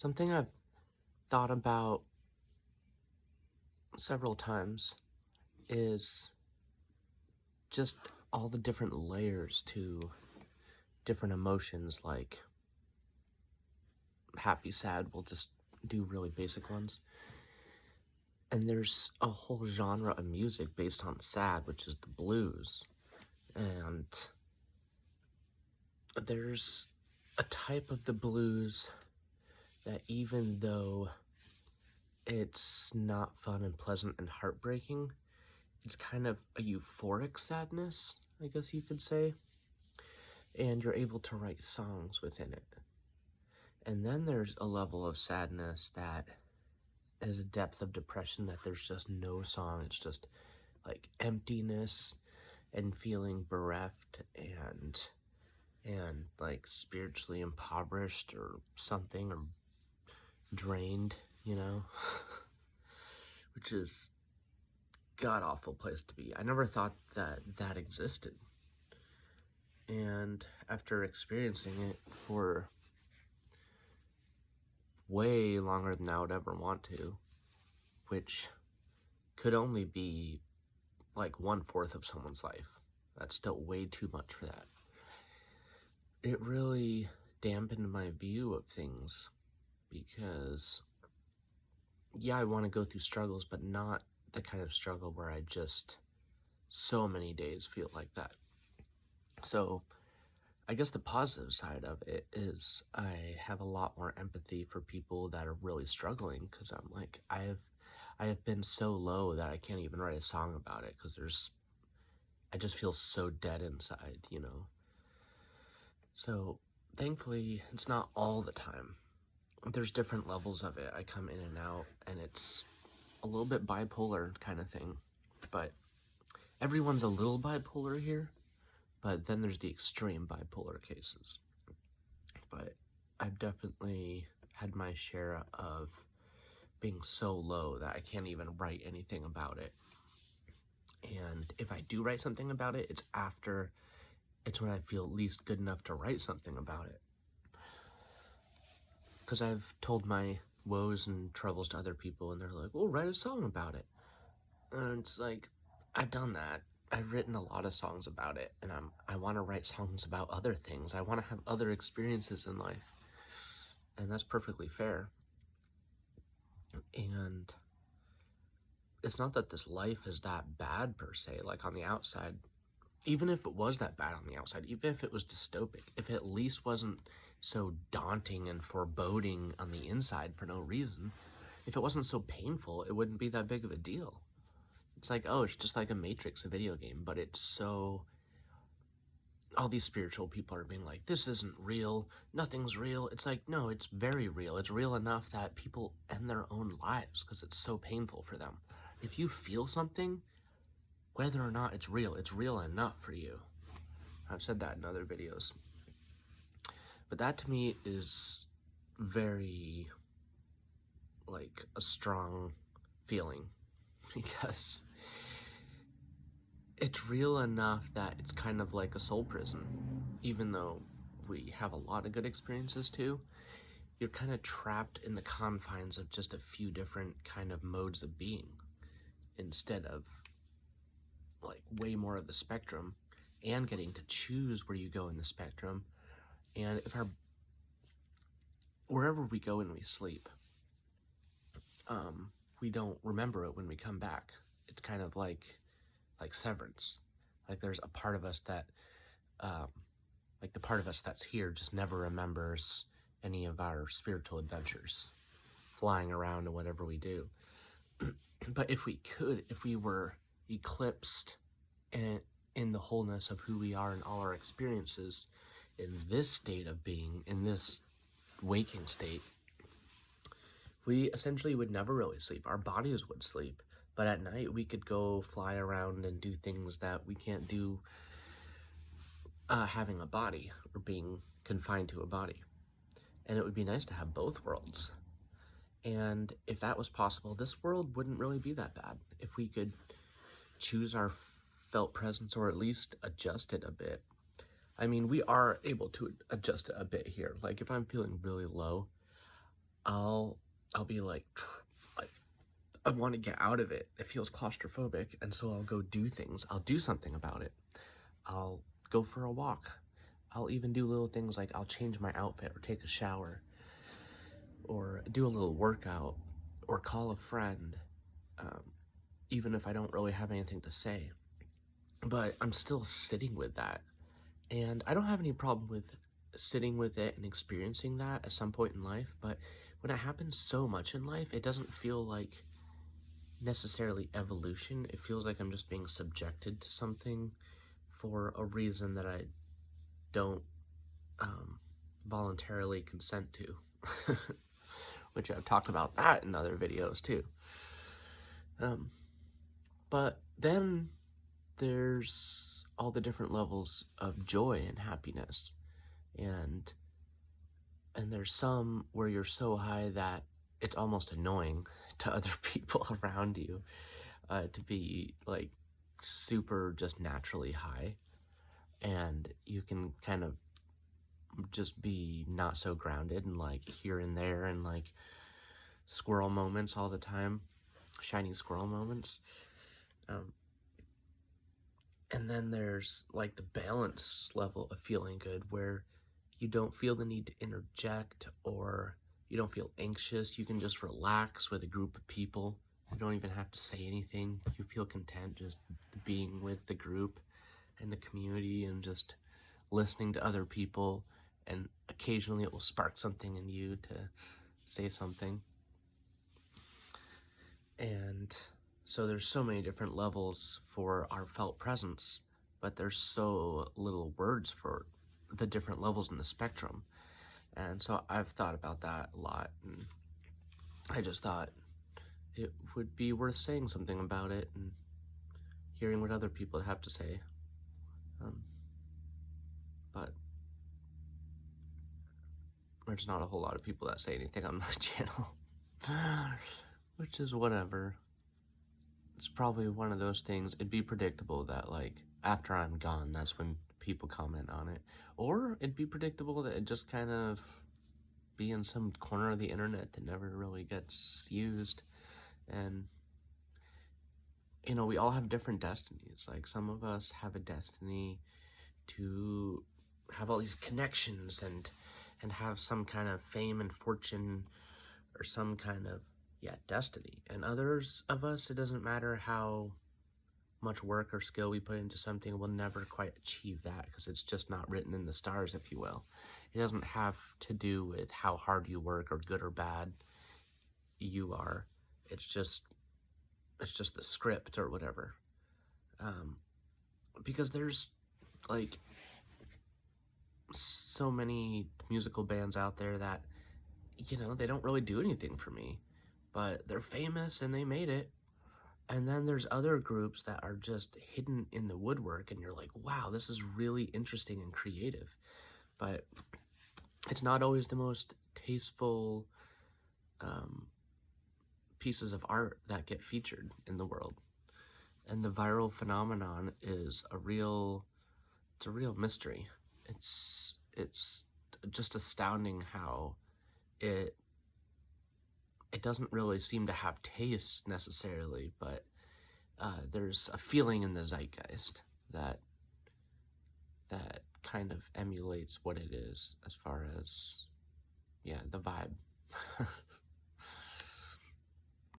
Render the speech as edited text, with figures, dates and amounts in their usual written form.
Something I've thought about several times is just all the different layers to different emotions, like happy, sad. We'll just do really basic ones. And there's a whole genre of music based on sad, which is the blues. And there's a type of the blues that, even though it's not fun and pleasant and heartbreaking, it's kind of a euphoric sadness, I guess you could say. And you're able to write songs within it. And then there's a level of sadness that is a depth of depression that there's just no song. It's just like emptiness and feeling bereft and like spiritually impoverished or something, or drained, which is god awful place to be. I never thought that existed. And after experiencing it for way longer than I would ever want to, which could only be like 1/4 of someone's life. That's still way too much for that. It really dampened my view of things because, yeah, I want to go through struggles, but not the kind of struggle where I just so many days feel like that. So I guess the positive side of it is I have a lot more empathy for people that are really struggling, because I'm like, I have been so low that I can't even write a song about it, because I just feel so dead inside. So thankfully it's not all the time. There's different levels of it. I come in and out, and it's a little bit bipolar kind of thing, but everyone's a little bipolar here. But then there's the extreme bipolar cases. But I've definitely had my share of being so low that I can't even write anything about it. And if I do write something about it, it's when I feel at least good enough to write something about it. Because I've told my woes and troubles to other people, and they're like, well, write a song about it. And it's like, I've done that. I've written a lot of songs about it, and I want to write songs about other things. I want to have other experiences in life, and that's perfectly fair. And it's not that this life is that bad per se, like on the outside. Even if it was that bad on the outside, even if it was dystopic, if it at least wasn't so daunting and foreboding on the inside for no reason, if it wasn't so painful, it wouldn't be that big of a deal. It's like, oh, it's just like a Matrix, a video game, but it's so... All these spiritual people are being like, this isn't real, nothing's real. It's like, no, it's very real. It's real enough that people end their own lives because it's so painful for them. If you feel something, whether or not it's real enough for you. I've said that in other videos. But that to me is very, like, a strong feeling, because it's real enough that it's kind of like a soul prison. Even though we have a lot of good experiences too, you're kind of trapped in the confines of just a few different kind of modes of being, instead of like way more of the spectrum, and getting to choose where you go in the spectrum. And if wherever we go when we sleep, we don't remember it when we come back. It's kind of like Severance. Like there's a part of us that, like the part of us that's here just never remembers any of our spiritual adventures, flying around and whatever we do. But if we were eclipsed in the wholeness of who we are and all our experiences in this state of being, in this waking state, we essentially would never really sleep. Our bodies would sleep, but at night we could go fly around and do things that we can't do having a body or being confined to a body. And it would be nice to have both worlds. And if that was possible, this world wouldn't really be that bad. If we could choose our felt presence, or at least adjust it a bit. I mean, we are able to adjust it a bit here. Like if I'm feeling really low, I'll be like I want to get out of it. It feels claustrophobic, and so I'll go do things. I'll do something about it. I'll go for a walk. I'll even do little things like I'll change my outfit or take a shower or do a little workout or call a friend, even if I don't really have anything to say. But I'm still sitting with that. And I don't have any problem with sitting with it and experiencing that at some point in life. But when it happens so much in life, it doesn't feel like necessarily evolution. It feels like I'm just being subjected to something for a reason that I don't voluntarily consent to. Which I've talked about that in other videos too. But then there's all the different levels of joy and happiness. And there's some where you're so high that it's almost annoying to other people around you to be like super just naturally high. And you can kind of just be not so grounded and like here and there and like squirrel moments all the time, shiny squirrel moments. And then there's like the balance level of feeling good where you don't feel the need to interject or you don't feel anxious. You can just relax with a group of people. You don't even have to say anything. You feel content just being with the group and the community and just listening to other people. And occasionally it will spark something in you to say something. And so there's so many different levels for our felt presence, but there's so little words for the different levels in the spectrum. And so I've thought about that a lot, and I just thought it would be worth saying something about it and hearing what other people have to say. But there's not a whole lot of people that say anything on my channel, which is whatever. It's probably one of those things, it'd be predictable that like after I'm gone, that's when people comment on it. Or it'd be predictable that it just kind of be in some corner of the internet that never really gets used. And, you know, we all have different destinies. Like some of us have a destiny to have all these connections and have some kind of fame and fortune or some kind of, destiny. And others of us, it doesn't matter how much work or skill we put into something, we'll never quite achieve that because it's just not written in the stars, if you will. It doesn't have to do with how hard you work or good or bad you are. It's just the script or whatever. Because there's like so many musical bands out there that, you know, they don't really do anything for me, but they're famous and they made it. And then there's other groups that are just hidden in the woodwork and you're like, wow, this is really interesting and creative. But it's not always the most tasteful pieces of art that get featured in the world. And the viral phenomenon is a real mystery. It's just astounding how it doesn't really seem to have taste necessarily, but there's a feeling in the zeitgeist that kind of emulates what it is as far as, the vibe.